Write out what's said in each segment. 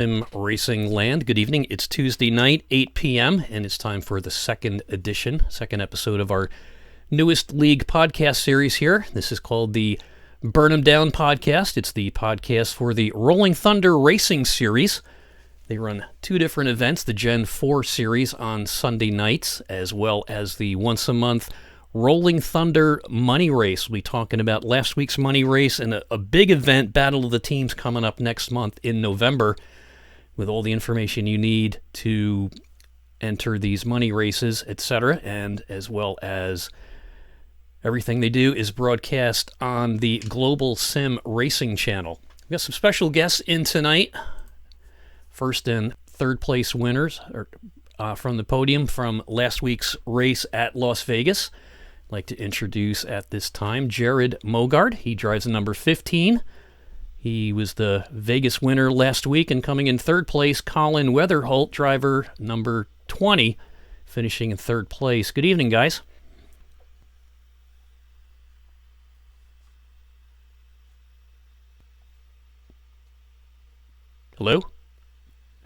Racing Land. Good evening. It's Tuesday night, 8 p.m., and it's time for the second episode of our newest league podcast series here. This is called the Burn 'Em Down podcast. It's the podcast for the Rolling Thunder Racing Series. They run two different events, the Gen 4 series on Sunday nights, as well as the once-a-month Rolling Thunder Money Race. We'll be talking about last week's Money Race and a big event, Battle of the Teams, coming up next month in November, with all the information you need to enter these money races, etc., and as well as everything they do is broadcast on the Global Sim Racing channel. We've got some special guests in tonight. First and third place winners from the podium from last week's race at Las Vegas. I'd like to introduce at this time Jared Mogard. He drives the number 15. He was the Vegas winner last week, and coming in third place, Colin Weatherholt, driver number 20, finishing in third place. Good evening, guys. Hello?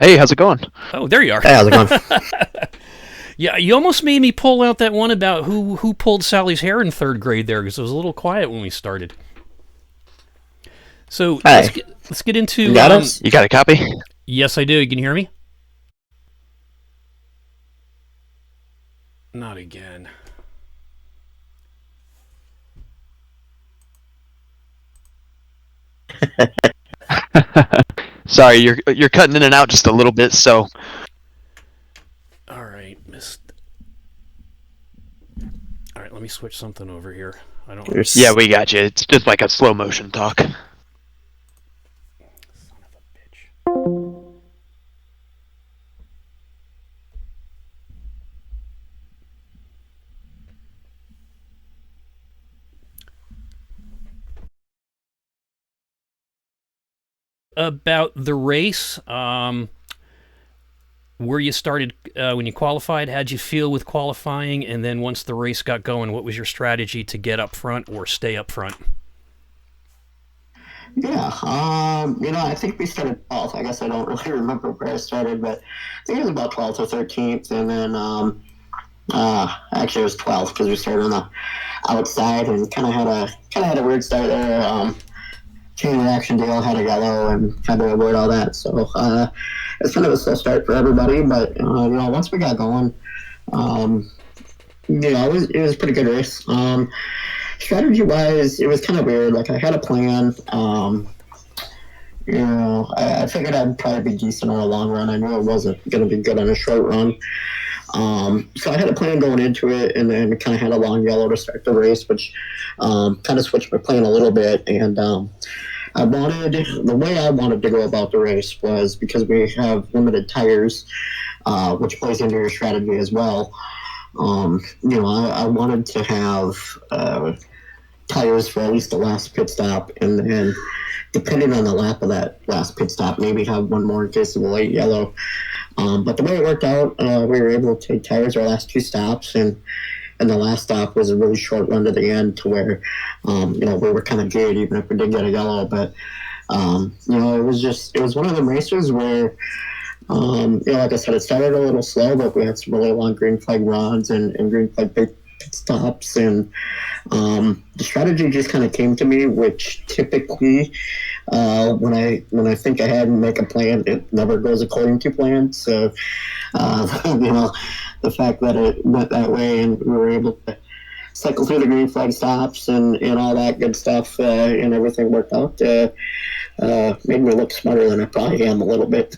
Hey, how's it going? Oh, there you are. Hey, how's it going? Yeah, you almost made me pull out that one about who pulled Sally's hair in third grade there, because it was a little quiet when we started. So hey. let's get into... You got us? You got a copy? Yes, I do. You can hear me? Not again. Sorry, you're cutting in and out just a little bit, so... All right, All right, let me switch something over here. Yeah, we got you. It's just like a slow motion talk. Son of a bitch. About the race, where you started when you qualified, how'd you feel with qualifying, and then once the race got going, what was your strategy to get up front or stay up front? Yeah, I think we started 12th. I guess I don't really remember where I started, but I think it was about 12th or 13th, and then actually it was 12th because we started on the outside and kind of had a weird start there. Chain reaction deal had a yellow and had to avoid all that, so it's kind of a slow start for everybody. But once we got going, it was a pretty good race. Strategy wise, it was kind of weird. Like, I had a plan. I figured I'd probably be decent on a long run. I knew I wasn't going to be good on a short run. So I had a plan going into it, and then kind of had a long yellow to start the race, which kind of switched my plan a little bit. And the way I wanted to go about the race was, because we have limited tires, which plays into your strategy as well. I wanted to have tires for at least the last pit stop, and then depending on the lap of that last pit stop, maybe have one more in case of a late yellow. But the way it worked out, we were able to take tires our last two stops, and the last stop was a really short run to the end, to where we were kind of good even if we did get a yellow. But it was one of them races where like I said, it started a little slow, but we had some really long green flag runs and green flag pit stops, and the strategy just kind of came to me, which typically when I think ahead and make a plan, it never goes according to plan. So the fact that it went that way and we were able to cycle through the green flag stops and all that good stuff, and everything worked out, made me look smarter than I probably am a little bit.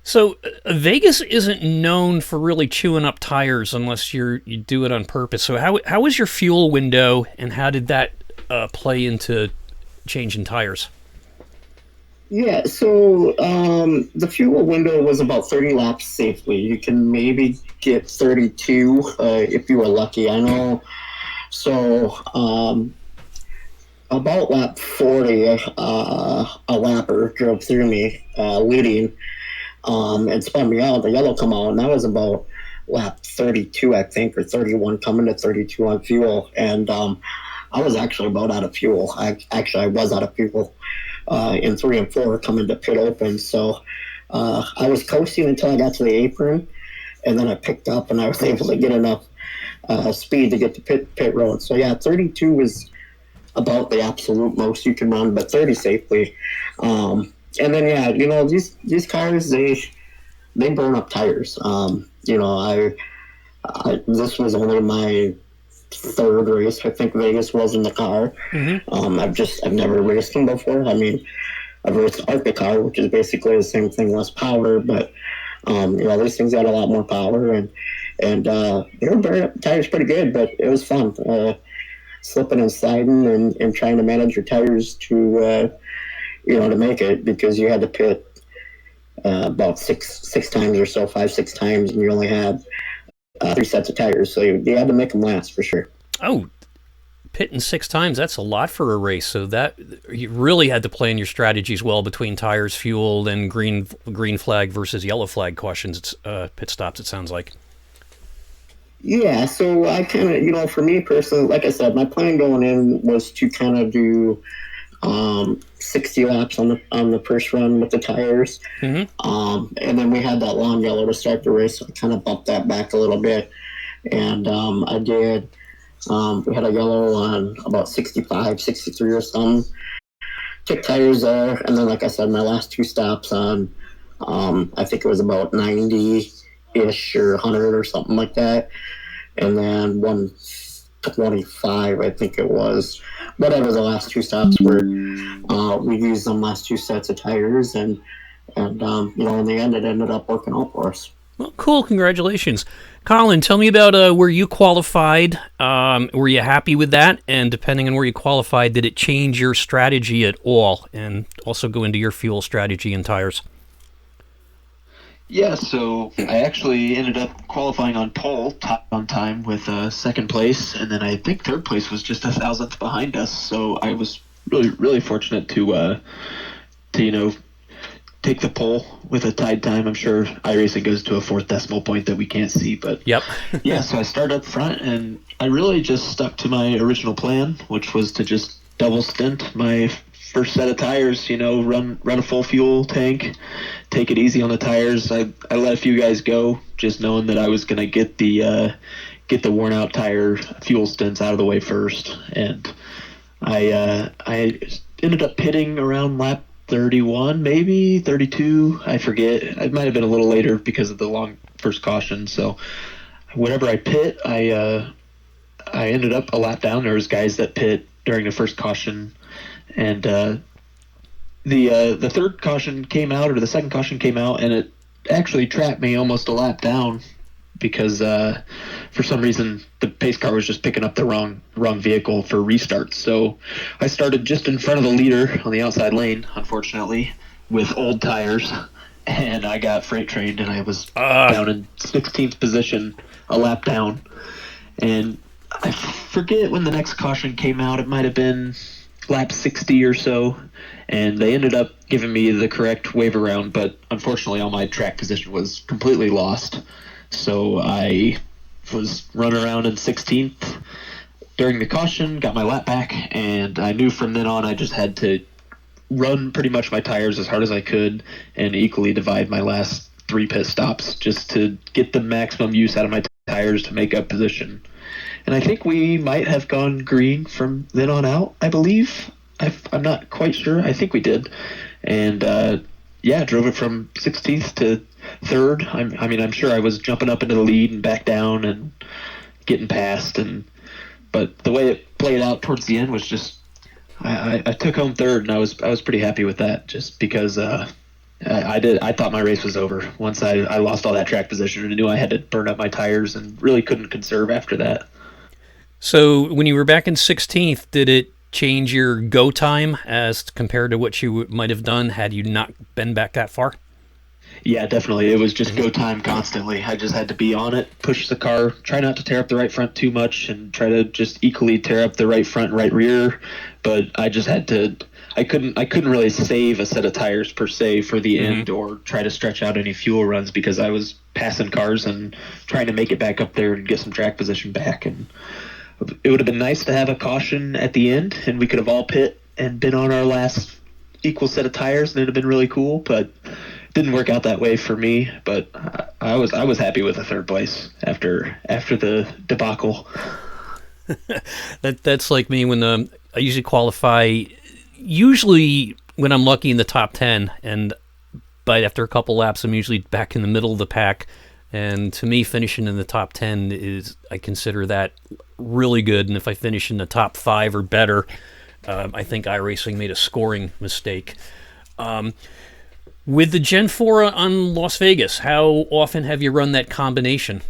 So Vegas isn't known for really chewing up tires unless you do it on purpose. So how was your fuel window, and how did that play into changing tires? Yeah, so the fuel window was about 30 laps safely. You can maybe get 32 if you were lucky. I know. So about lap 40, a lapper drove through me leading and spun me out. The yellow come out, and that was about lap 32, I think, or 31, coming to 32 on fuel. And I was actually about out of fuel. I was out of fuel. in 3 and 4 coming to pit open. So I was coasting until I got to the apron, and then I picked up and I was able to get enough speed to get to pit road. So yeah, 32 was about the absolute most you can run, but 30 safely. And then yeah, these cars they burn up tires. This was only my third race. I think Vegas was in the car. Mm-hmm. I've never raced them before. I mean, I've raced Arctic car, which is basically the same thing, less power, but these things had a lot more power, and they were burning up the tires pretty good, but it was fun. Slipping and sliding and trying to manage your tires to make it, because you had to pit about six times or so, 5-6 times, and you only had 3 sets of tires, so you had to make them last for sure. Oh, pitting 6 times, that's a lot for a race. So that you really had to plan your strategies well between tires, fuel, and green flag versus yellow flag cautions, pit stops, it sounds like. Yeah, so I kind of, for me personally, like I said, my plan going in was to kind of do 60 laps on the first run with the tires. Mm-hmm. And then we had that long yellow to start the race, so I kind of bumped that back a little bit. And I did, we had a yellow on about 65, 63 or something. Kick tires there, and then, like I said, my last 2 stops on, I think it was about 90-ish or 100 or something like that. And then 125, I think it was. Whatever the last 2 stops were, we used them last 2 sets of tires, and in the end, it ended up working out for us. Well, cool. Congratulations. Colin, tell me about where you qualified. Were you happy with that? And depending on where you qualified, did it change your strategy at all? And also go into your fuel strategy and tires. Yeah, so I actually ended up qualifying on pole, top on time with second place, and then I think third place was just 1,000th behind us. So I was really, really fortunate to take the pole with a tied time. I'm sure iRacing goes to a 4th decimal point that we can't see, but yep. Yeah. So I started up front, and I really just stuck to my original plan, which was to just double stint my first set of tires, run a full fuel tank, take it easy on the tires. I let a few guys go, just knowing that I was going to get the worn out tire fuel stints out of the way first. And I ended up pitting around lap 31, maybe 32. I forget. It might have been a little later because of the long first caution. So whenever I pit, I ended up a lap down. There was guys that pit during the first caution. And the third caution came out, or the second caution came out, and it actually trapped me almost a lap down because for some reason the pace car was just picking up the wrong vehicle for restarts. So I started just in front of the leader on the outside lane, unfortunately, with old tires, and I got freight trained, and I was down in 16th position, a lap down. And I forget when the next caution came out. It might have been lap 60 or so, and they ended up giving me the correct wave around, but unfortunately all my track position was completely lost. So I was running around in 16th during the caution, got my lap back, and I knew from then on I just had to run pretty much my tires as hard as I could and equally divide my last 3 pit stops just to get the maximum use out of my tires to make up position. And I think we might have gone green from then on out, I believe. I'm not quite sure. I think we did. And, drove it from 16th to 3rd. I'm sure I was jumping up into the lead and back down and getting past. But the way it played out towards the end was just I took home 3rd, and I was pretty happy with that just because I thought my race was over. Once I lost all that track position and I knew I had to burn up my tires and really couldn't conserve after that. So when you were back in 16th, did it change your go time as compared to what you might have done had you not been back that far? Yeah, definitely. It was just go time constantly. I just had to be on it, push the car, try not to tear up the right front too much, and try to just equally tear up the right front and right rear. But I just had to. I couldn't really save a set of tires per se for the end or try to stretch out any fuel runs because I was passing cars and trying to make it back up there and get some track position back. And it would have been nice to have a caution at the end, and we could have all pit and been on our last equal set of tires, and it'd have been really cool. But it didn't work out that way for me. But I was happy with the third place after the debacle. That's like me when I usually qualify. Usually when I'm lucky in the top 10, but after a couple laps, I'm usually back in the middle of the pack. And to me, finishing in the top 10 I consider that really good. And if I finish in the top 5 or better, I think iRacing made a scoring mistake. With the Gen 4 on Las Vegas, how often have you run that combination?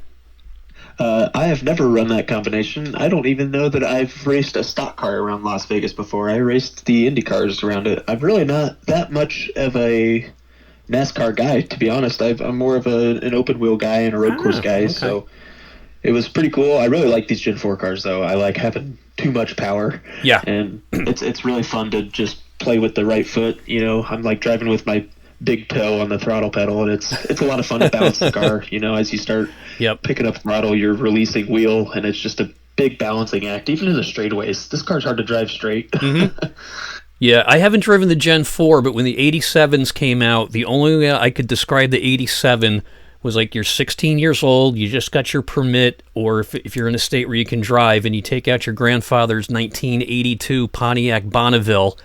I have never run that combination. I don't even know that I've raced a stock car around Las Vegas before. I raced the Indy cars around it. I'm really not that much of a NASCAR guy, to be honest. I'm more of an open wheel guy and a road course guy, okay. So it was pretty cool. I really like these Gen 4 cars, though. I like having too much power. Yeah. And it's really fun to just play with the right foot. You know, I'm like driving with my big toe on the throttle pedal, and it's a lot of fun to balance the car. You know, as you start picking up throttle, you're releasing wheel, and it's just a big balancing act. Even in the straightaways, this car's hard to drive straight. Mm-hmm. Yeah, I haven't driven the Gen 4, but when the 87s came out, the only way I could describe the 87 was like you're 16 years old, you just got your permit, or if you're in a state where you can drive, and you take out your grandfather's 1982 Pontiac Bonneville,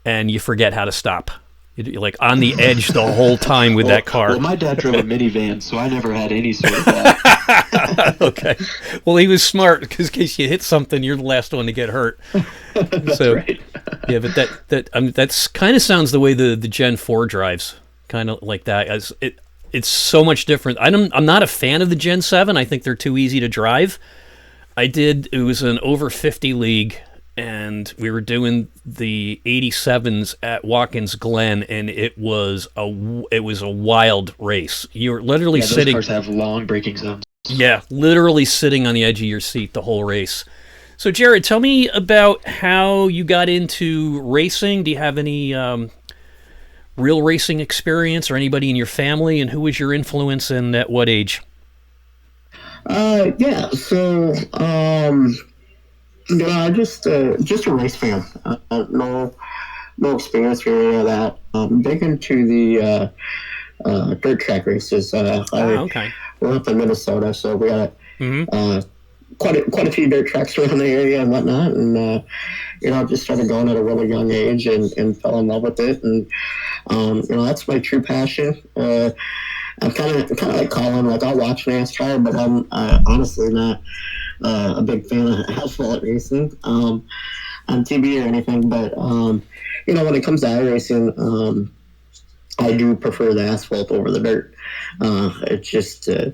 and you forget how to stop. You're like on the edge the whole time with that car. Well, my dad drove a minivan, so I never had any sort of that. Okay. Well, he was smart because in case you hit something, you're the last one to get hurt. That's so, right. Yeah, but that's kind of sounds the way the Gen 4 drives, kind of like that. As it's so much different. I'm not a fan of the Gen 7. I think they're too easy to drive. It was an over 50 league, and we were doing the 87s at Watkins Glen, and it was a wild race. You're literally sitting. Those cars have long braking zones. Yeah, literally sitting on the edge of your seat the whole race. So, Jared, tell me about how you got into racing. Do you have any real racing experience, or anybody in your family, and who was your influence, and at what age? Yeah. So, just a race fan. No experience or any of that. Big into the dirt track races. Okay. We're up in Minnesota, so we got quite a few dirt tracks around the area and whatnot. And just started going at a really young age and fell in love with it. And that's my true passion. I'm kind of like Colin. Like, I'll watch NASCAR, but I'm honestly not a big fan of asphalt racing on TV or anything. But when it comes to iRacing, I do prefer the asphalt over the dirt. It's just I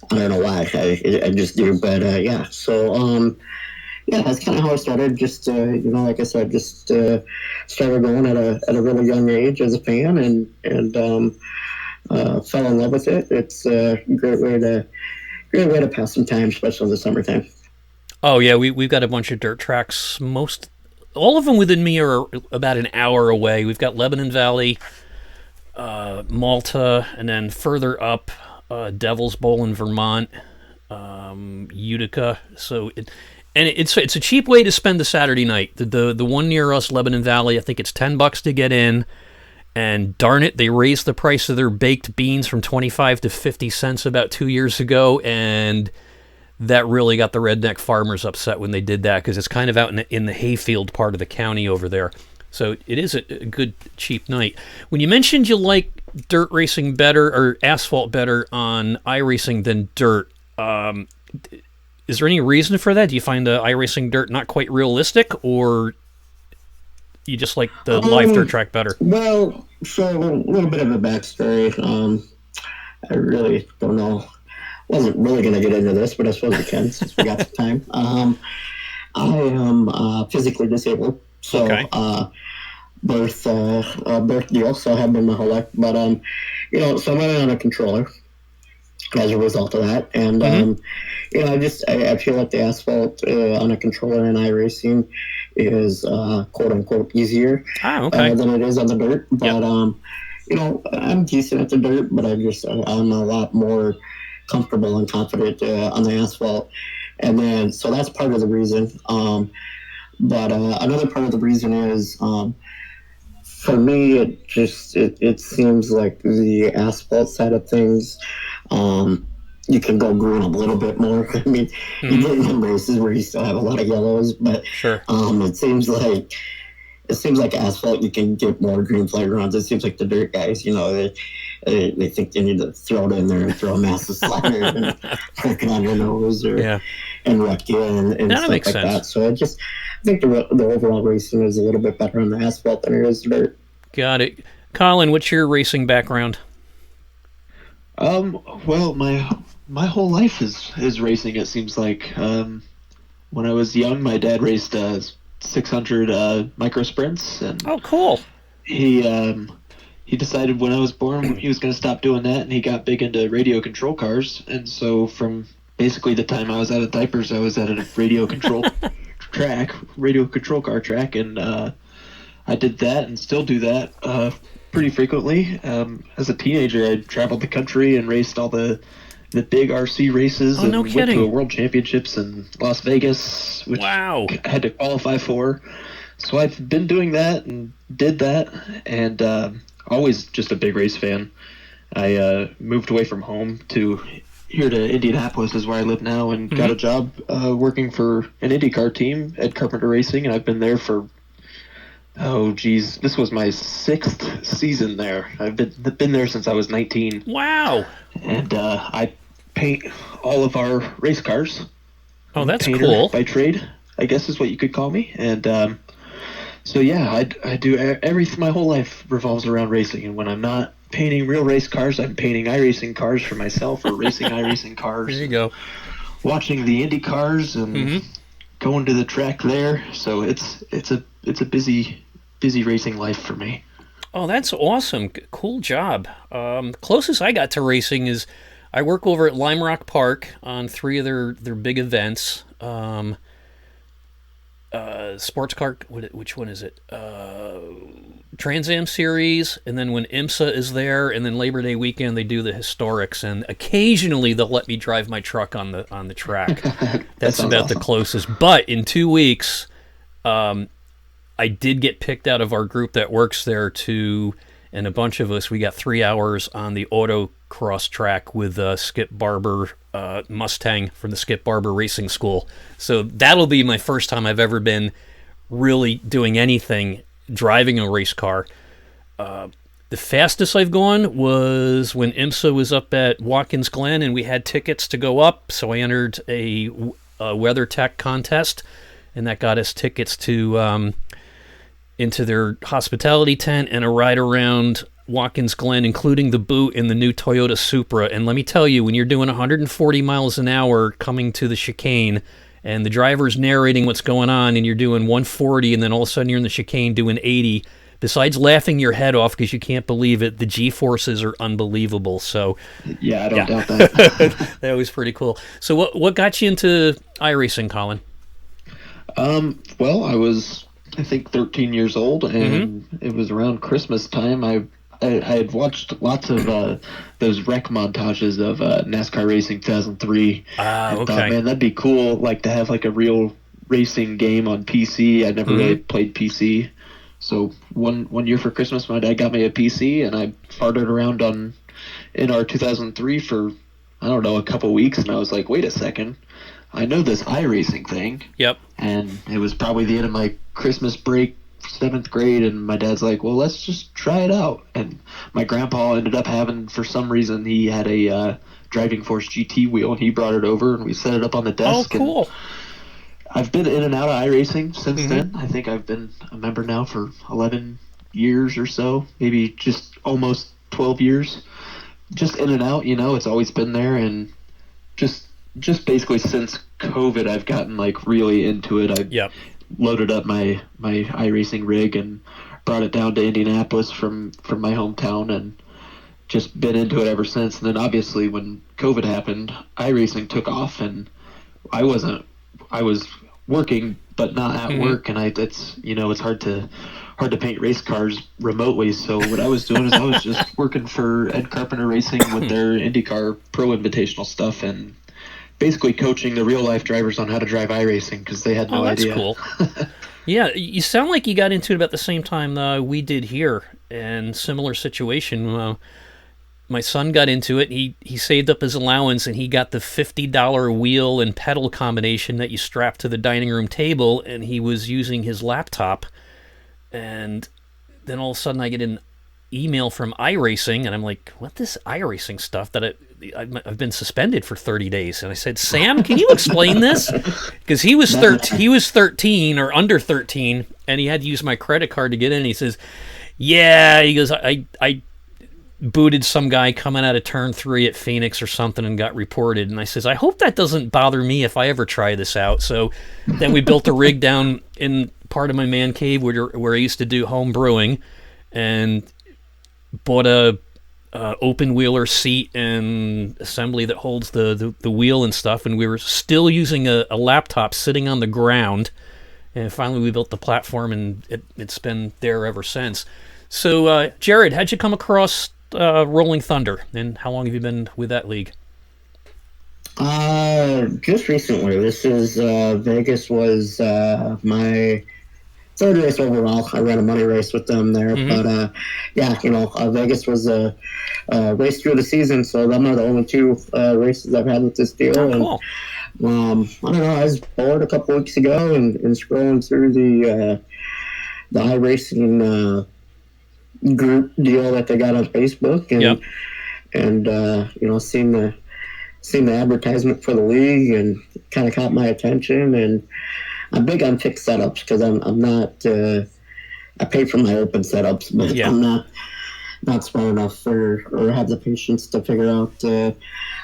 don't know why. I just do. But yeah. So that's kind of how I started. Just like I said, just started going at a really young age as a fan, and fell in love with it. It's a great way to pass some time, especially in the summertime. Oh yeah, we've got a bunch of dirt tracks. All of them within me are about an hour away. We've got Lebanon Valley, Malta, and then further up, Devil's Bowl in Vermont, Utica. So it's a cheap way to spend the Saturday night. The one near us, Lebanon Valley, I think it's $10 to get in. And darn it, they raised the price of their baked beans from 25 to 50 cents about 2 years ago, and that really got the redneck farmers upset when they did that, because it's kind of out in the hayfield part of the county over there. So it is a good, cheap night. When you mentioned you like dirt racing better, or asphalt better on iRacing than dirt, is there any reason for that? Do you find the iRacing dirt not quite realistic, or you just like the live dirt track better? Well, so a little bit of a backstory. I really don't know. Wasn't really going to get into this, but I suppose we can since we got the time. I am physically disabled, so birth deal. So I have been my whole life, but so I'm running on a controller as a result of that, and I feel like the asphalt on a controller in iRacing is quote unquote easier than it is on the dirt. But I'm decent at the dirt, but I'm a lot more comfortable and confident on the asphalt, and then so that's part of the reason. But another part of the reason is For me, it seems like the asphalt side of things, you can go green a little bit more. I mean, you get in some races where you still have a lot of yellows, but Sure. It seems like asphalt, you can get more green flag runs. It seems like the dirt guys, they think they need to throw it in there and throw a massive slider and prick it on your nose and wreck you and stuff like sense. that. So I think the overall racing is a little bit better on the asphalt than it is dirt. Got it. Colin, what's your racing background? Well, my whole life is racing. It seems like when I was young, my dad raced 600 micro sprints, and oh, cool. He decided when I was born he was going to stop doing that, and he got big into radio control cars. And so from basically the time I was out of diapers, I was at a radio control car track, and I did that and still do that pretty frequently. As a teenager, I traveled the country and raced all the big RC races, and no went kidding. to a World Championships in Las Vegas, which Wow. I had to qualify for. So I've been doing that and did that, and always just a big race fan. I moved away from home to here to Indianapolis is where I live now, and got a job working for an IndyCar team at Carpenter Racing, and I've been there for this was my 6th season there. I've been there since I was 19. Wow. And I paint all of our race cars. Oh, that's Painter cool. by trade, I guess is what you could call me. And so yeah, I do everything. My whole life revolves around racing, and when I'm not painting real race cars, I'm painting iRacing cars for myself, or racing iRacing cars. There you go. Watching the Indy cars and going to the track there. So it's a busy racing life for me. Oh, that's awesome. Cool job. Closest I got to racing is I work over at Lime Rock Park on 3 of their big events. Sports car, which one is it? Trans Am Series, and then when IMSA is there, and then Labor Day weekend they do the historics, and occasionally they'll let me drive my truck on the track. That's about the closest. But in 2 weeks, I did get picked out of our group that works there and a bunch of us, we got 3 hours on the autocross track with Skip Barber Mustang from the Skip Barber Racing School. So that'll be my first time I've ever been really doing anything driving a race car. The fastest I've gone was when IMSA was up at Watkins Glen, and we had tickets to go up, so I entered a WeatherTech contest, and that got us tickets to into their hospitality tent and a ride around Watkins Glen, including the boot in the new Toyota Supra. And let me tell you, when you're doing 140 miles an hour coming to the chicane, and the driver's narrating what's going on, and you're doing 140, and then all of a sudden you're in the chicane doing 80, besides laughing your head off because you can't believe it, the G-forces are unbelievable. So yeah, I don't doubt that. That was pretty cool. So what got you into iRacing, Colin? Well, I was, I think, 13 years old, and it was around Christmas time. I had watched lots of those rec montages of NASCAR Racing 2003. Okay. Thought, man, that'd be cool, like to have like a real racing game on PC. I never really played PC, so one year for Christmas, my dad got me a PC, and I farted around in our 2003 for I don't know a couple weeks, and I was like, wait a second, I know this iRacing thing. Yep. And it was probably the end of my Christmas break, 7th grade, and my dad's like, well, let's just try it out. And my grandpa ended up having, for some reason, he had a Driving Force GT wheel, and he brought it over, and we set it up on the desk. Oh, cool. And I've been in and out of iRacing since then. I think I've been a member now for 11 years or so, maybe just almost 12 years. Just in and out, it's always been there, and just basically since COVID, I've gotten like really into it. I loaded up my iRacing rig and brought it down to Indianapolis from my hometown, and just been into it ever since. And then obviously when COVID happened, iRacing took off, and I was working but not at work, and it's hard to paint race cars remotely. So what I was doing is I was just working for Ed Carpenter Racing with their IndyCar Pro Invitational stuff, and basically coaching the real life drivers on how to drive iRacing because they had no idea. Oh, that's cool. Yeah, you sound like you got into it about the same time we did here, and similar situation. My son got into it. He saved up his allowance, and he got the $50 wheel and pedal combination that you strap to the dining room table, and he was using his laptop. And then all of a sudden, I get an email from iRacing, and I'm like, "What this iRacing stuff that I've been suspended for 30 days?" And I said, "Sam, can you explain this?" Because he was 13 or under 13, and he had to use my credit card to get in. He says, "Yeah," he goes, I booted some guy coming out of turn 3 at Phoenix or something and got reported." And I says, "I hope that doesn't bother me if I ever try this out." So then we built a rig down in part of my man cave where I used to do home brewing, and bought a open wheeler seat and assembly that holds the wheel and stuff, and we were still using a laptop sitting on the ground, and finally we built the platform, and it's been there ever since. So Jared, how'd you come across Rolling Thunder, and how long have you been with that league? Just recently. This is Vegas was my third race overall. I ran a money race with them there, but yeah, Vegas was a race through the season, so them are the only 2 races I've had with this deal. Oh, cool. And I don't know, I was bored a couple weeks ago and scrolling through the iRacing group deal that they got on Facebook, and seen the advertisement for the league, and kind of caught my attention. And I'm big on fixed setups because I'm not. I pay for my open setups, but I'm not smart enough or have the patience to figure out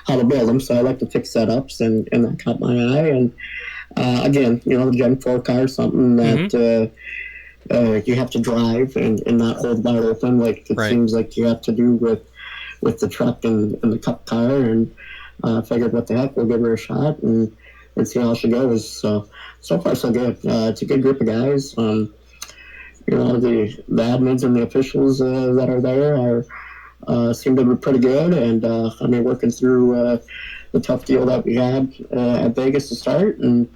how to build them. So I like to fix setups, and that caught my eye. And again, the Gen 4 car is something that you have to drive and not hold wide open like it seems like you have to do with the truck and the Cup car. And figured, what the heck, we'll give her a shot and see how she goes. So far so good. It's a good group of guys. The admins and the officials that are there seem to be pretty good. And working through the tough deal that we had at Vegas to start. And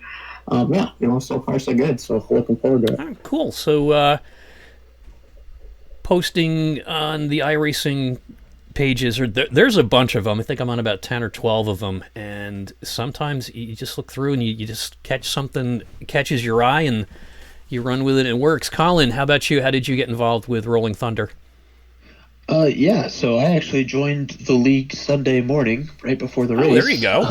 so far so good. So looking forward to it. Oh, cool. So posting on the iRacing pages, or there's a bunch of them. I think I'm on about 10 or 12 of them, and sometimes you just look through and you just catch something, catches your eye, and you run with it and it works. Colin, how about you? How did you get involved with Rolling Thunder? Yeah, so I actually joined the league Sunday morning, right before the race. Oh, there you go.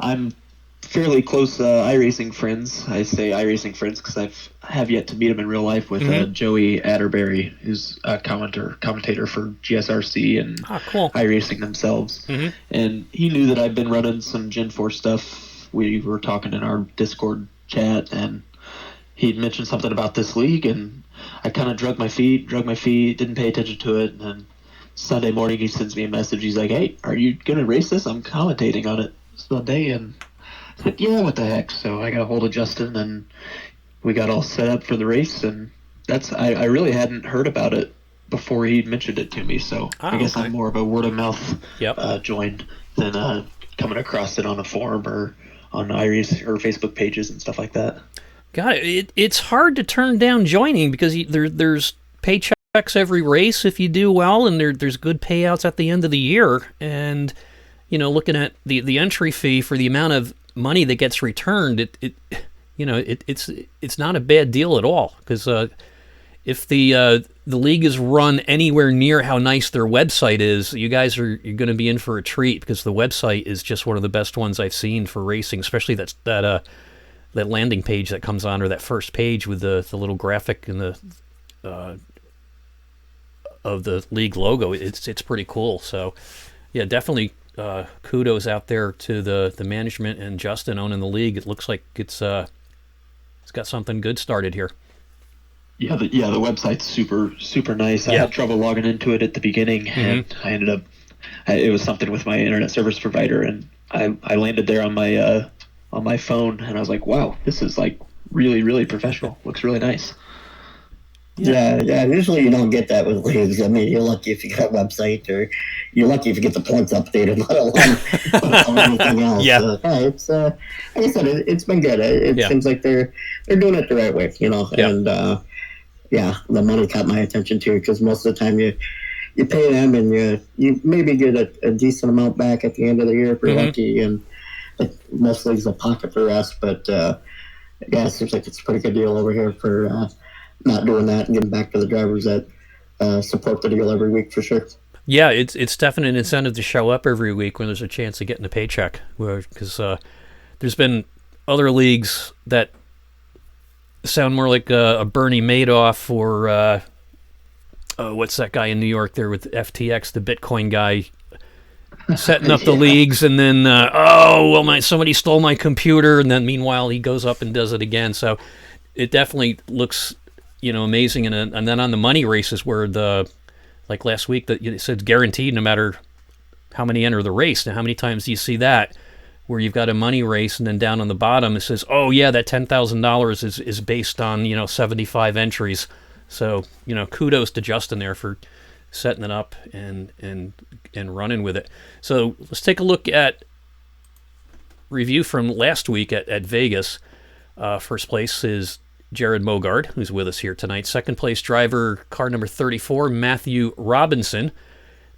I'm fairly close iRacing friends. I say iRacing friends because I have yet to meet him in real life with Joey Atterbury, who's a commentator for GSRC and cool. iRacing themselves. And he knew that I've been running some Gen 4 stuff. We were talking in our Discord chat, and he'd mentioned something about this league, and I kind of drug my feet, didn't pay attention to it. And then Sunday morning he sends me a message. He's like, "Hey, are you going to race this? I'm commentating on it Sunday." And I said, "Yeah, what the heck?" So I got a hold of Justin, and we got all set up for the race. And I really hadn't heard about it before he mentioned it to me. So I guess I'm more of a word of mouth joined than coming across it on a forum or on iRacing or Facebook pages and stuff like that. Got it. It's hard to turn down joining because there's paychecks every race if you do well, and there's good payouts at the end of the year. And looking at the entry fee for the amount of money that gets returned, it's not a bad deal at all. Because if the league is run anywhere near how nice their website is, you're going to be in for a treat, because the website is just one of the best ones I've seen for racing, especially that landing page that comes on, or that first page with the little graphic and the of the league logo. It's pretty cool. So yeah, definitely kudos out there to the management and Justin owning the league. It looks like it's got something good started here. Yeah, the website's super nice. I had trouble logging into it at the beginning, and I ended up it was something with my internet service provider, and I landed there on my phone, and I was like, wow, this is like really, really professional. Looks really nice. Yeah. Usually you don't get that with leagues. I mean, you're lucky if you get a website, or you're lucky if you get the points updated, let alone anything else. Yeah. It's like I said, it's been good. It Yeah. seems like they're doing it the right way, Yeah. And the money caught my attention too, because most of the time you pay them and you maybe get a decent amount back at the end of the year if you're lucky, and most leagues will pocket the rest. But it seems like it's a pretty good deal over here for not doing that and getting back to the drivers that support the deal every week for sure. Yeah, it's definitely an incentive to show up every week when there's a chance of getting a paycheck. Because there's been other leagues that sound more like a Bernie Madoff or what's that guy in New York there with FTX, the Bitcoin guy, setting up the leagues, and then somebody stole my computer, and then meanwhile he goes up and does it again. So it definitely looks amazing. And then on the money races where like last week that it said guaranteed no matter how many enter the race. Now how many times do you see that where you've got a money race and then down on the bottom it says, oh yeah, that $10,000 is based on 75 entries. So kudos to Justin there for setting it up and running with it. So let's take a look at review from last week at Vegas. First place is Jared Mogard, who's with us here tonight. Second place driver, car number 34, Matthew Robinson.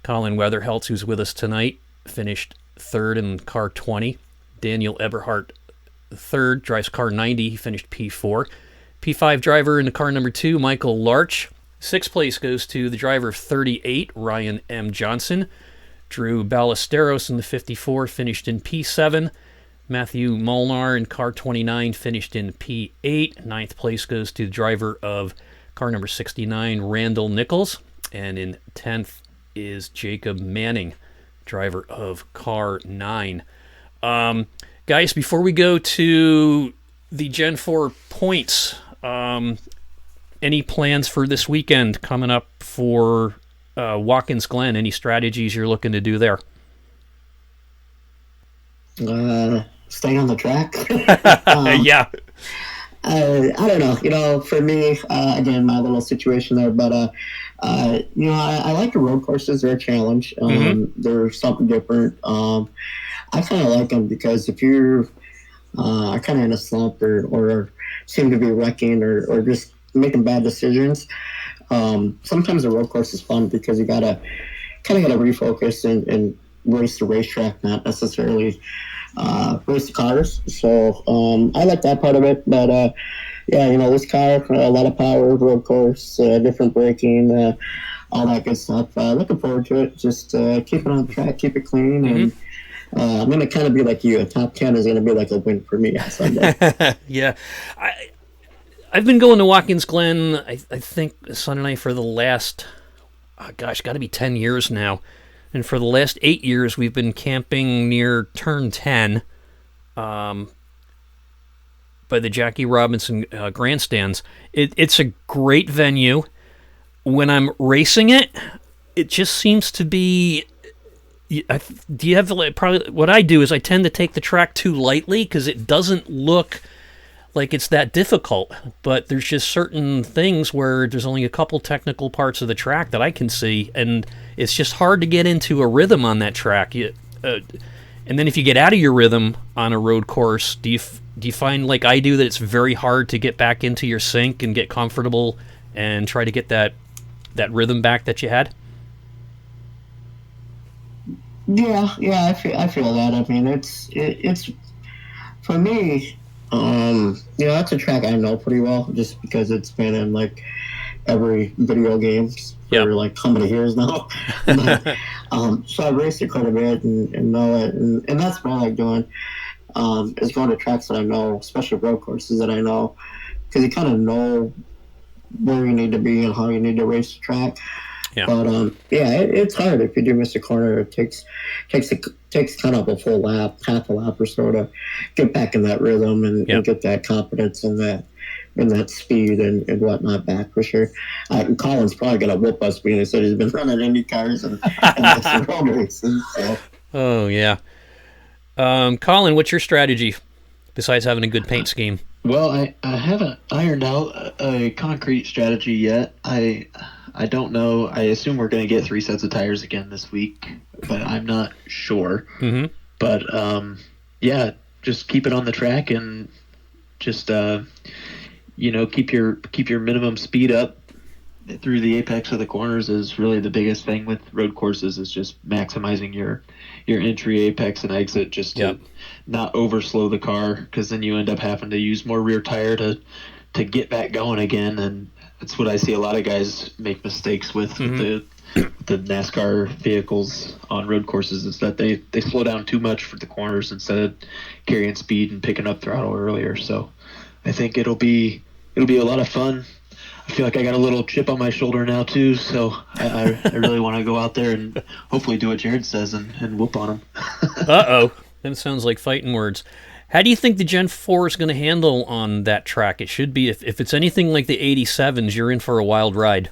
Colin Weatherheltz, who's with us tonight, finished third in car 20. Daniel Eberhardt, third, drives car 90. He finished P4. P5 driver in the car number 2, Michael Larch. Sixth place goes to the driver of 38, Ryan M. Johnson. Drew Ballesteros in the 54, finished in P7. Matthew Molnar in car 29 finished in P8. Ninth place goes to the driver of car number 69, Randall Nichols. And in 10th is Jacob Manning, driver of car 9. Guys, before we go to the Gen 4 points, any plans for this weekend coming up for Watkins Glen? Any strategies you're looking to do there? Stay on the track. Yeah. I don't know. For me, again, my little situation there, but I like the road courses. They're a challenge. They're something different. I kind of like them because if you're kind of in a slump or seem to be wrecking or just making bad decisions, sometimes the road course is fun because you gotta refocus and race the racetrack, not necessarily race the cars. So I like that part of it. But this car, a lot of power, road course, different braking, all that good stuff. Looking forward to it. Just keep it on track, keep it clean, and I'm going to kind of be like you. A top 10 is going to be like a win for me on Sunday. Yeah. I've been going to Watkins Glen, I think, son and I, for the last, got to be 10 years now. And for the last 8 years, we've been camping near Turn 10 by the Jackie Robinson grandstands. It's a great venue. When I'm racing it, it just seems to be... Do you have probably what I do is I tend to take the track too lightly because it doesn't look like it's that difficult, but there's just certain things where there's only a couple technical parts of the track that I can see, and it's just hard to get into a rhythm on that track. And then if you get out of your rhythm on a road course, do you find, like I do, that it's very hard to get back into your sync and get comfortable and try to get that rhythm back that you had? Yeah, I feel that. I mean, it's for me. That's a track I know pretty well just because it's been in like every video games for like how many years now. So I've raced it quite a bit and know it, and that's what I like doing. Is going to tracks that I know, especially road courses that I know, because you kind of know where you need to be and how you need to race the track. Yeah. But it's hard if you do miss a corner. It takes kind of a full lap, half a lap or so to get back in that rhythm and get that confidence and that speed and whatnot back for sure. Colin's probably gonna whip us because he said he's been running Indy cars and road races. So. Oh yeah. Colin, what's your strategy besides having a good paint scheme? Well, I haven't ironed out a concrete strategy yet. I don't know. I assume we're going to get three sets of tires again this week, but I'm not sure. Mm-hmm. But yeah, just keep it on the track and just keep your minimum speed up through the apex of the corners is really the biggest thing with road courses is just maximizing your entry, apex, and exit just to Yep. not overslow the car because then you end up having to use more rear tire to get back going again, and that's what I see a lot of guys make mistakes with the NASCAR vehicles on road courses is that they slow down too much for the corners instead of carrying speed and picking up throttle earlier. So I think it'll be a lot of fun. I feel like I got a little chip on my shoulder now too, so I really want to go out there and hopefully do what Jared says and whoop on him. Uh-oh. That sounds like fighting words. How do you think the Gen 4 is going to handle on that track? It should be, if it's anything like the 87s, you're in for a wild ride.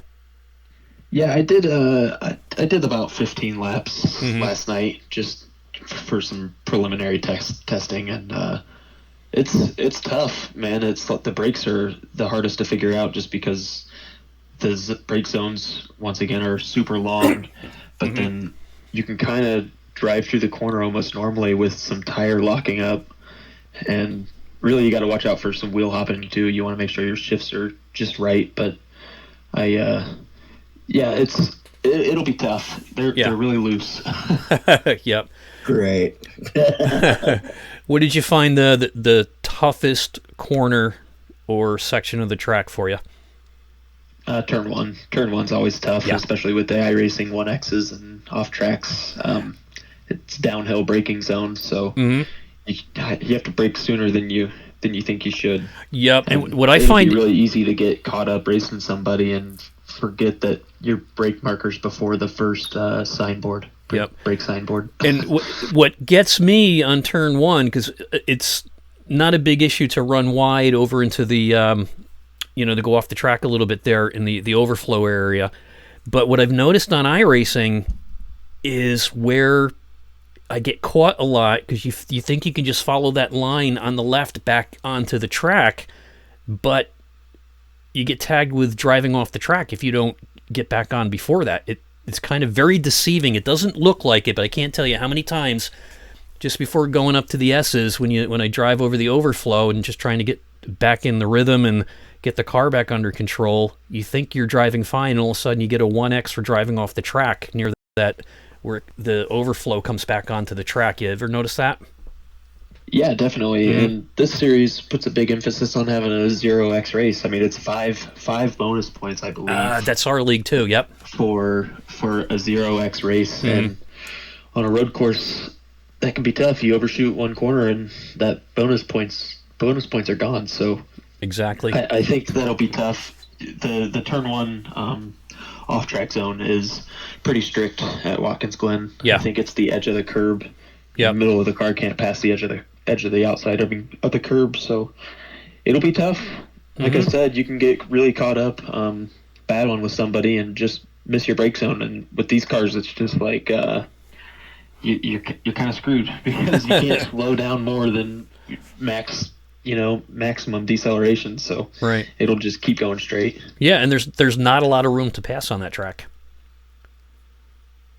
Yeah, I did. I did about 15 laps last night just for some preliminary testing, and it's tough, man. It's the brakes are the hardest to figure out just because the brake zones once again are super long, but then you can kind of drive through the corner almost normally with some tire locking up, and really you got to watch out for some wheel hopping too. You want to make sure your shifts are just right, but yeah, it'll be tough. They're really loose. Yep. Great. What did you find the toughest corner or section of the track for you? Turn one. Turn one's always tough, Yeah. especially with the iRacing 1Xs and off tracks. It's downhill braking zone, so you have to brake sooner than you think you should. Yep. And what I it'd find be really easy to get caught up racing somebody and forget that your brake marker's before the first signboard. Yep. Brake signboard. And what gets me on turn one, because it's not a big issue to run wide over into the, to go off the track a little bit there in the overflow area. But what I've noticed on iRacing is where I get caught a lot because you think you can just follow that line on the left back onto the track, but you get tagged with driving off the track if you don't get back on before that. It's kind of very deceiving. It doesn't look like it, but I can't tell you how many times just before going up to the S's when I drive over the overflow and just trying to get back in the rhythm and get the car back under control, you think you're driving fine, and all of a sudden you get a 1X for driving off the track near that where the overflow comes back onto the track. You ever notice that? Yeah, definitely. And this series puts a big emphasis on having a 0x race. I mean, it's five bonus points, I believe. That's our league too. Yep. For a 0x race, and on a road course, that can be tough. You overshoot one corner, and that bonus points are gone. So Exactly. I think that'll be tough. The turn one off track zone is pretty strict at Watkins Glen. Yeah. I think it's the edge of the curb. Yep. The middle of the car can't pass the edge of the outside of the curb, so it'll be tough. Like I said, you can get really caught up battling with somebody and just miss your brake zone. And with these cars, it's just like you're kind of screwed because you can't slow down more than maximum deceleration. So Right. it'll just keep going straight. Yeah, and there's not a lot of room to pass on that track.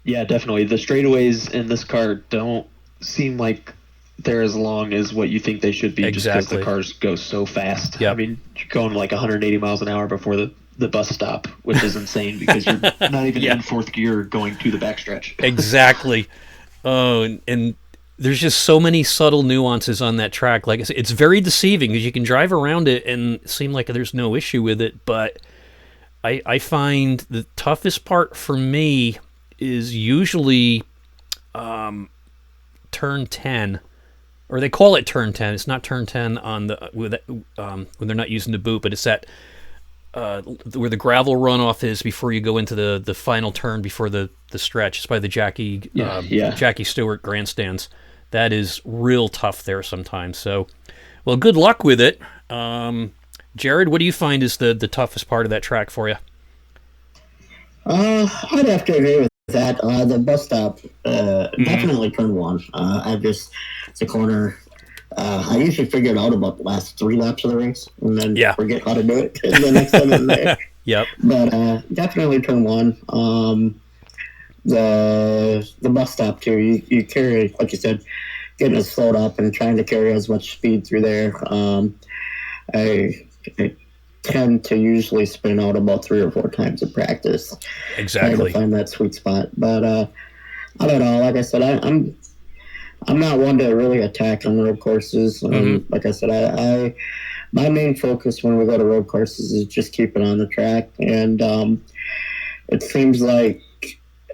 Yeah, definitely. The straightaways in this car don't seem like they're as long as what you think they should be just because Exactly. the cars go so fast. Yep. I mean, you're going like 180 miles an hour before the bus stop, which is insane because you're not even Yeah. in fourth gear going to the backstretch. Exactly. Oh, and there's just so many subtle nuances on that track. Like I said, it's very deceiving because you can drive around it and seem like there's no issue with it. But I find the toughest part for me is usually turn 10. Or they call it turn 10. It's not turn 10 on when they're not using the boot, but it's that where the gravel runoff is before you go into the final turn before the stretch. It's by the Jackie Stewart grandstands. That is real tough there sometimes. So, well, good luck with it. Jared, what do you find is the toughest part of that track for you? I'd have to agree with that. The bus stop, definitely turn one. It's a corner I usually figure it out about the last 3 laps of the race, and then Yeah. forget how to do it the next time I'm there. Yep. But definitely turn 1. The bus stop too. You carry, like you said, getting it slowed up and trying to carry as much speed through there. I tend to usually spin out about 3 or 4 times in practice. Exactly. Trying to find that sweet spot. But I don't know. Like I said, I'm not one to really attack on road courses. Like I said, I my main focus when we go to road courses is just keep it on the track. And it seems like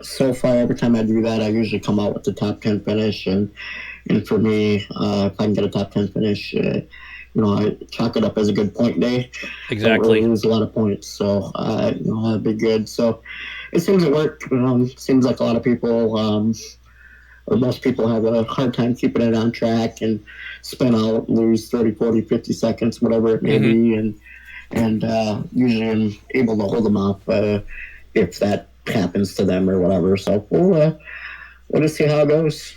so far every time I do that, I usually come out with the top 10 finish. And for me, if I can get a top 10 finish, I chalk it up as a good point day. Exactly. I don't really lose a lot of points, so that'd be good. So it seems to work. Seems like a lot of people, or most people, have a hard time keeping it on track and spin out, lose 30, 40, 50 seconds, whatever it may be, and usually I'm able to hold them up if that happens to them or whatever. So we'll just see how it goes.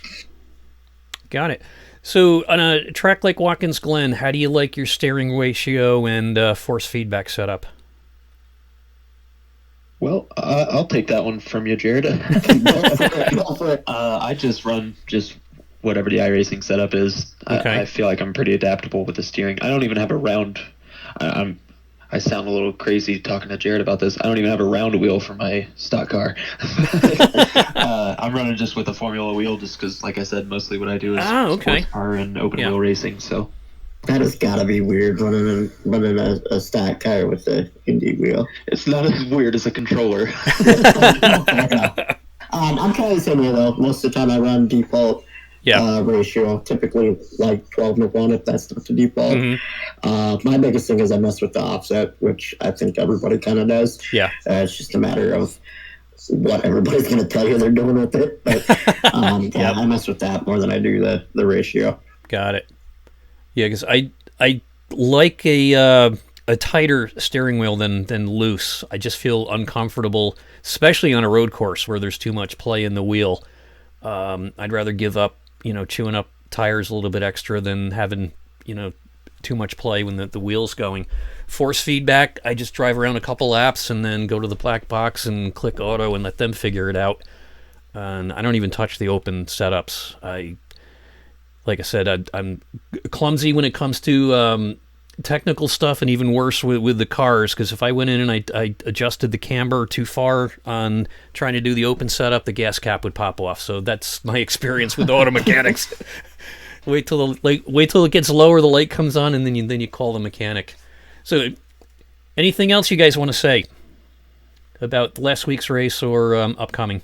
Got it. So on a track like Watkins Glen, how do you like your steering ratio and force feedback setup? Well, I'll take that one from you, Jared. I just run whatever the iRacing setup is. Okay. I feel like I'm pretty adaptable with the steering. I don't even have a round. I sound a little crazy talking to Jared about this. I don't even have a round wheel for my stock car. I'm running just with a Formula wheel just because, like I said, mostly what I do is sports car and open wheel racing. So that has got to be weird running a stock car with the Indy wheel. It's not as weird as a controller. I'm trying to say here, though. Most of the time I run default ratio, typically like 12-1 if that's not the default. My biggest thing is I mess with the offset, which I think everybody kind of does. Yeah. It's just a matter of what everybody's going to tell you they're doing with it. But I mess with that more than I do the ratio. Got it. Yeah, because I like a tighter steering wheel than loose. I just feel uncomfortable, especially on a road course where there's too much play in the wheel. I'd rather give up, chewing up tires a little bit extra than having, too much play when the wheel's going. Force feedback, I just drive around a couple laps and then go to the black box and click auto and let them figure it out. And I don't even touch the open setups. Like I said, I'm clumsy when it comes to technical stuff, and even worse with the cars, because if I went in and I adjusted the camber too far on trying to do the open setup, the gas cap would pop off. So that's my experience with auto mechanics. Wait till it gets lower, the light comes on, and then you call the mechanic. So anything else you guys want to say about last week's race or upcoming?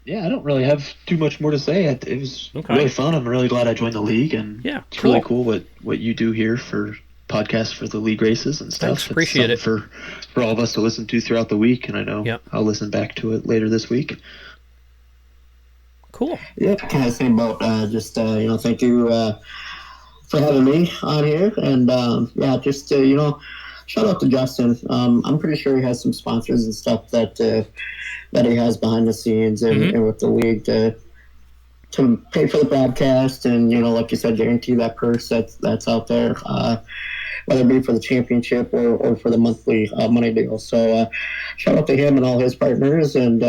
Yeah, I don't really have too much more to say. It was really fun. I'm really glad I joined the league, and it's really cool what you do here for podcasts for the league races and stuff. Thanks, appreciate it. For all of us to listen to throughout the week, and I know I'll listen back to it later this week. Cool. Yeah, kind of same boat. Thank you for having me on here, and shout out to Justin. I'm pretty sure he has some sponsors and stuff that he has behind the scenes and with the league to pay for the broadcast and, like you said, guarantee that purse that's out there, whether it be for the championship or for the monthly money deal. So shout out to him and all his partners. And,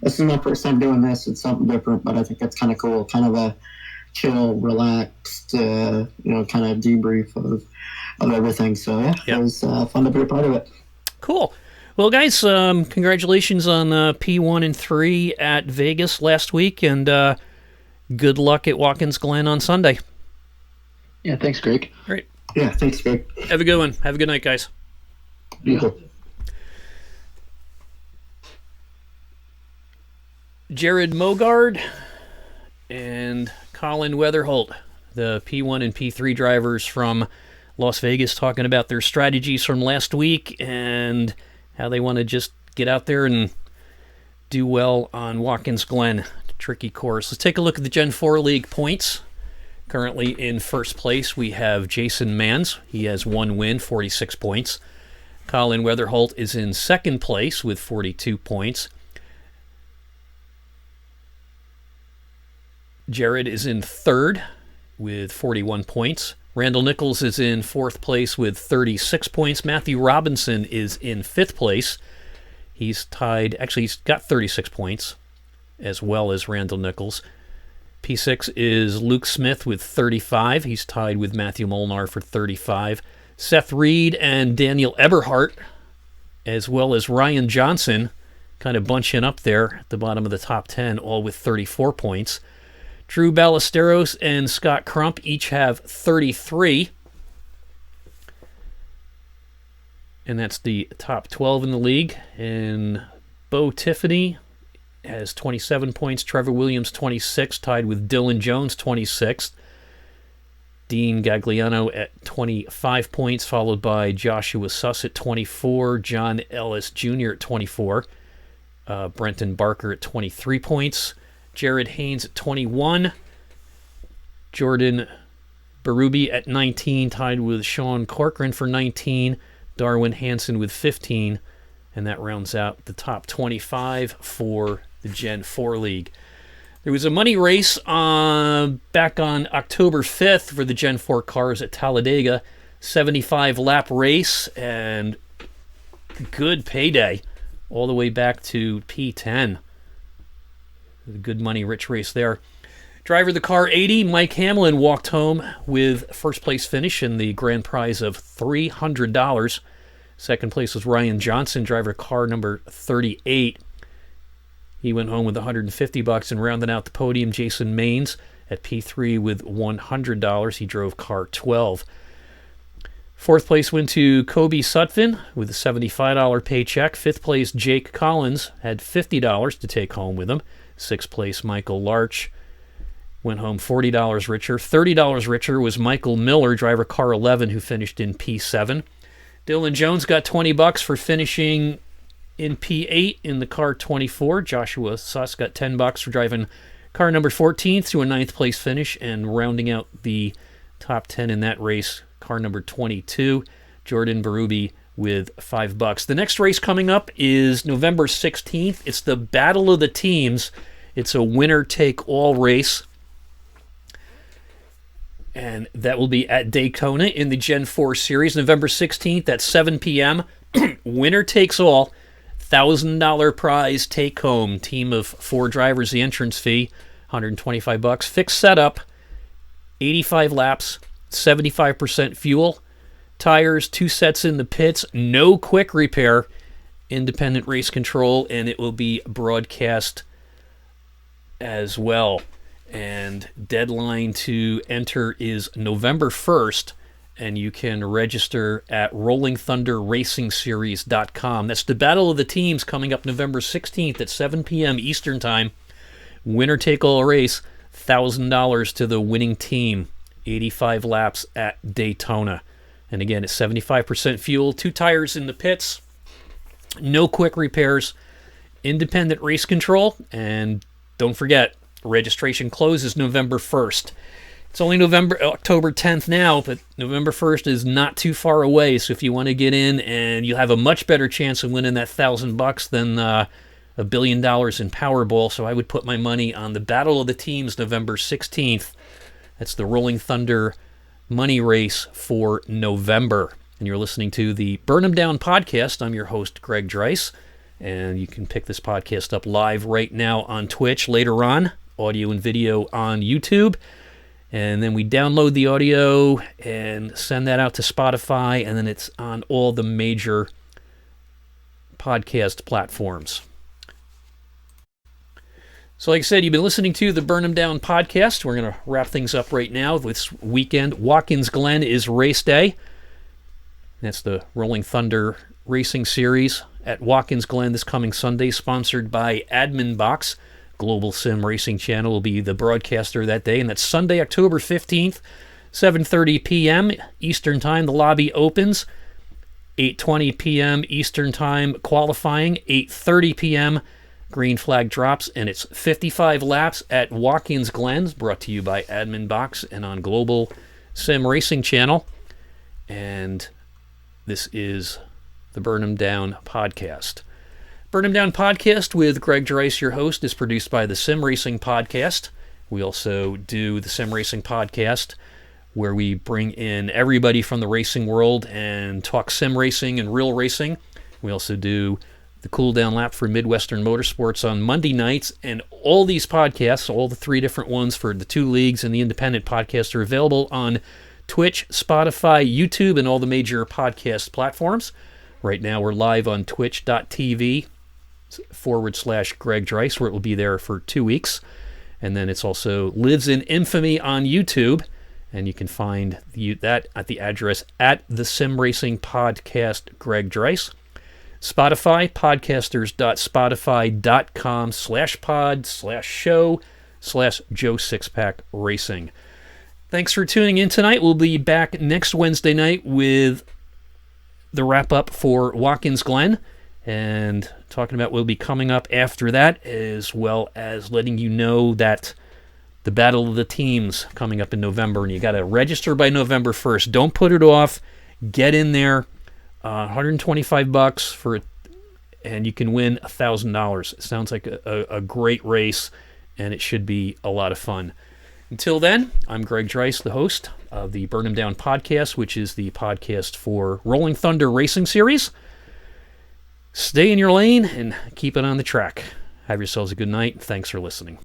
this is my first time doing this. It's something different, but I think that's kind of cool. Kind of a chill, relaxed, kind of debrief of everything. So, it was fun to be a part of it. Cool. Well, guys, congratulations on P1 and 3 at Vegas last week, and good luck at Watkins Glen on Sunday. Yeah, thanks, Greg. Great. Yeah, thanks, Greg. Have a good one. Have a good night, guys. Yeah. Jared Mogard and Colin Weatherholt, the P1 and P3 drivers from Las Vegas, talking about their strategies from last week and how they want to just get out there and do well on Watkins Glen. Tricky course. Let's take a look at the Gen 4 League points. Currently in first place, we have Jason Mans. He has 1 win, 46 points. Colin Weatherholt is in second place with 42 points. Jared is in third with 41 points. Randall Nichols is in fourth place with 36 points. Matthew Robinson is in fifth place. He's got 36 points, as well as Randall Nichols. P6 is Luke Smith with 35. He's tied with Matthew Molnar for 35. Seth Reed and Daniel Eberhardt, as well as Ryan Johnson, kind of bunching up there at the bottom of the top 10, all with 34 points. Drew Ballesteros and Scott Crump each have 33. And that's the top 12 in the league. And Bo Tiffany has 27 points. Trevor Williams, 26, tied with Dylan Jones, 26. Dean Gagliano at 25 points, followed by Joshua Suss at 24. John Ellis Jr. at 24. Brenton Barker at 23 points. Jared Haynes at 21. Jordan Berube at 19, tied with Sean Corcoran for 19. Darwin Hanson with 15. And that rounds out the top 25 for the Gen 4 League. There was a money race back on October 5th for the Gen 4 cars at Talladega. 75-lap race and good payday all the way back to P10. A good money rich race there. Driver of the car 80, Mike Hamlin, walked home with first place finish in the grand prize of $300. Second place was Ryan Johnson, driver of car number 38. He went home with $150 and rounded out the podium. Jason Maines at P3 with $100. He drove car 12. Fourth place went to Kobe Sutphin with a $75 paycheck. Fifth place, Jake Collins, had $50 to take home with him. Sixth place, Michael Larch went home $40 richer. $30 richer was Michael Miller, driver car 11, who finished in P7. Dylan Jones got $20 for finishing in P8 in the car 24. Joshua Suss got $10 for driving car number 14 to a ninth place finish and rounding out the top 10 in that race, car number 22, Jordan Berube with $5. The next race coming up is November 16th. It's the Battle of the Teams. It's a winner-take-all race. And that will be at Daytona in the Gen 4 Series, November 16th at 7 p.m. Winner takes all. $1,000 prize take-home. Team of 4 drivers, the entrance fee, $125. Fixed setup, 85 laps, 75% fuel. Tires, 2 sets in the pits, no quick repair, independent race control, and it will be broadcast as well. And deadline to enter is November 1st, and you can register at rollingthunderracingseries.com. That's the Battle of the Teams coming up November 16th at 7 p.m. Eastern Time. Winner take all race, $1,000 to the winning team. 85 laps at Daytona. And again, it's 75% fuel, 2 tires in the pits, no quick repairs, independent race control, and don't forget, registration closes November 1st. It's only October 10th now, but November 1st is not too far away, so if you want to get in, and you'll have a much better chance of winning that $1,000 than $1 billion in Powerball, so I would put my money on the Battle of the Teams November 16th. That's the Rolling Thunder money race for November. And you're listening to the Burn 'Em Down podcast. I'm your host, Greg Dreiss, and you can pick this podcast up live right now on Twitch. Later on, audio and video on YouTube. And then we download the audio and send that out to Spotify, and then it's on all the major podcast platforms. So like I said, you've been listening to the Burn 'Em Down podcast. We're going to wrap things up right now. This weekend, Watkins Glen is race day. That's the Rolling Thunder Racing Series at Watkins Glen this coming Sunday, sponsored by Admin Box. Global Sim Racing Channel will be the broadcaster that day, and that's Sunday, October 15th, 7:30 p.m. Eastern Time. The lobby opens. 8:20 p.m. Eastern Time qualifying. 8:30 p.m. green flag drops, and it's 55 laps at Watkins Glen, brought to you by Admin Box and on Global Sim Racing Channel. And this is the Burn 'Em Down podcast. Burn 'Em Down podcast with Greg Dreiss, your host, is produced by the Sim Racing Podcast We also do the Sim Racing Podcast, where we bring in everybody from the racing world and talk sim racing and real racing. We also do the Cool Down Lap for Midwestern Motorsports on Monday nights, and all these podcasts, all the 3 different ones for the 2 leagues and the independent podcast, are available on Twitch, Spotify, YouTube, and all the major podcast platforms. Right now we're live on twitch.tv/Greg Dreiss, where it will be there for 2 weeks. And then it's also lives in infamy on YouTube, and you can find that at the address at the Sim Racing Podcast Greg Dreiss. Spotify, podcasters.spotify.com/pod/show/Joe Sixpack Racing. Thanks for tuning in tonight. We'll be back next Wednesday night with the wrap-up for Watkins Glen, and talking about what will be coming up after that, as well as letting you know that the Battle of the Teams coming up in November, and you got to register by November 1st. Don't put it off. Get in there. $125 for it, and you can win $1,000. It sounds like a great race, and it should be a lot of fun. Until then, I'm Greg Dreiss, the host of the Burn 'Em Down podcast, which is the podcast for Rolling Thunder Racing Series. Stay in your lane and keep it on the track. Have yourselves a good night. Thanks for listening.